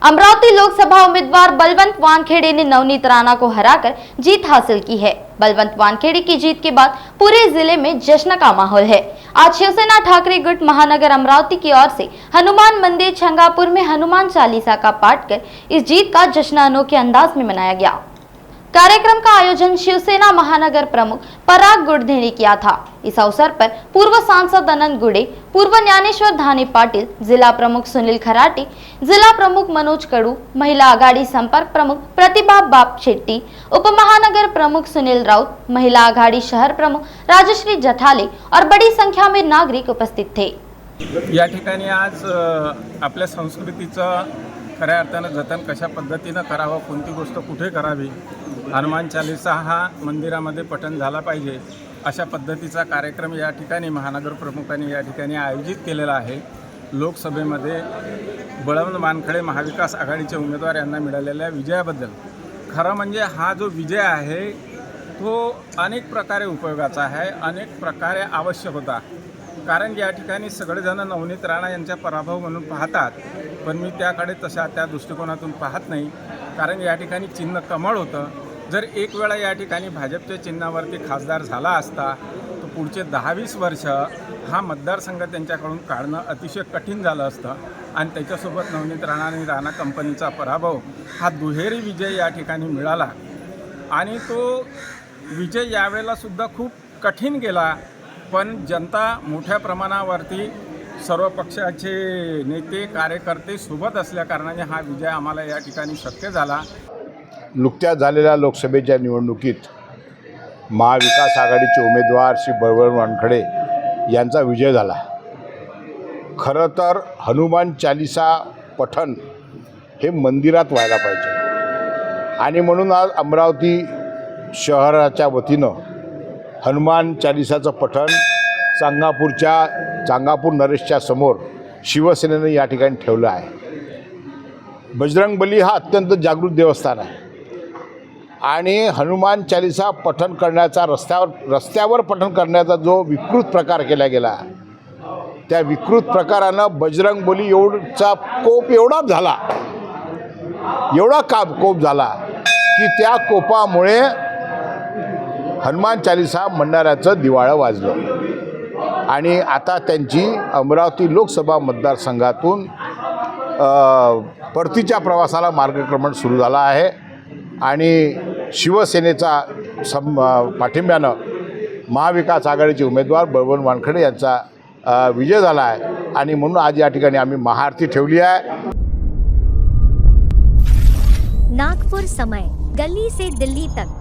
अमरावती लोकसभा उम्मीदवार बलवंत वानखेड़े ने नवनीत राणा को हराकर जीत हासिल की है। बलवंत वानखेड़े की जीत के बाद पूरे जिले में जश्न का माहौल है। आज शिवसेना ठाकरे गुट महानगर अमरावती की ओर से हनुमान मंदिर छंगापुर में हनुमान चालीसा का पाठ कर इस जीत का जश्न अनोखे अंदाज में मनाया गया। कार्यक्रम का आयोजन शिवसेना महानगर प्रमुख पराग गुड़धे ने किया था। इस अवसर पर पूर्व सांसद अनंत गुड़े, पूर्व ज्ञानेश्वर धानी पाटिल, जिला प्रमुख सुनील खराटे, जिला प्रमुख मनोज कड़ू, महिला आघाड़ी संपर्क प्रमुख प्रतिभा बाप शेट्टी, उप महानगर प्रमुख सुनील राउत, महिला आघाड़ी शहर प्रमुख राजश्री जठाले और बड़ी संख्या में नागरिक उपस्थित थे। या ठिकाणी आज आपल्या संस्कृतीचं खऱ्या अर्थानं जतन कशा पद्धतीनं करावं, कोणती गोष्ट कुठे करावी, हनुमान चालीसा हा मंदिरामध्ये पठण झाला पाहिजे अशा पद्धतीचा कार्यक्रम या ठिकाणी महानगर प्रमुखांनी या ठिकाणी आयोजित केलेला आहे। लोकसभेमध्ये बळवंत वानखेड़े महाविकास आघाडीचे उमेदवार यांना मिळालेल्या विजयाबद्दल खरं म्हणजे हा जो विजय आहे तो अनेक प्रकारे उपयोगाचा आहे, अनेक प्रकारे आवश्यक होता। कारण या ठिकाणी सगळेजण नवनीत राणा यांचा पराभव म्हणून पाहतात, पण मी त्याकडे त्या दृष्टिकोनातून पाहत नाही। कारण या ठिकाणी चिन्ह कमळ होतं। जर एक वेळा या ठिकाणी भाजपच्या चिन्हावरती खासदार झाला असता तर पुढचे 10-20 वर्ष हा मतदारसंघ त्यांच्याकडून काढणं अतिशय कठीण झालं असतं आणि त्याच्यासोबत नवनीत राणा आणि राणा कंपनीचा पराभव हा दुहेरी विजय या ठिकाणी मिळाला आणि तो विजय यावेळेला सुद्धा खूप कठीण गेला। पण जनता मोठ्या प्रमाणावरती सर्व पक्षाचे नेते कार्यकर्ते सोबत असल्या कारणाने हा विजय आम्हाला या ठिकाणी शक्य झाला। नुकत्याच झालेल्या लोकसभेच्या निवडणुकीत महाविकास आघाडीचे उमेदवार श्री बळवंत वानखेड़े यांचा विजय झाला। खरं तर हनुमान चालीसा पठण हे मंदिरात व्हायला पाहिजे आणि म्हणून आज अमरावती शहराच्या वतीनं हनुमान चालीसाचं पठण चांगापूर नरेशच्या समोर शिवसेनेनं या ठिकाणी ठेवलं आहे। बजरंगबली हा अत्यंत जागृत देवस्थान आहे आणि हनुमान चालीसा पठण करण्याचा रस्त्यावर पठण करण्याचा जो विकृत प्रकार केला गेला, त्या विकृत प्रकारानं बजरंगबली एवढा कोप झाला की त्या कोपामुळे हनुमान चालीसा म्हणणाऱ्याचं दिवाळं वाजलं आणि आता त्यांची अमरावती लोकसभा मतदारसंघातून परतीच्या प्रवासाला मार्गक्रमण सुरू झाला आहे आणि शिवसेनेचा पाठिंब्यानं महाविकास आघाडीचे उमेदवार बळवंत वानखेड़े यांचा विजय झाला आहे आणि म्हणून आज या ठिकाणी आम्ही महाआरती ठेवली आहे। नागपुर समय, गली से दिल्ली तक।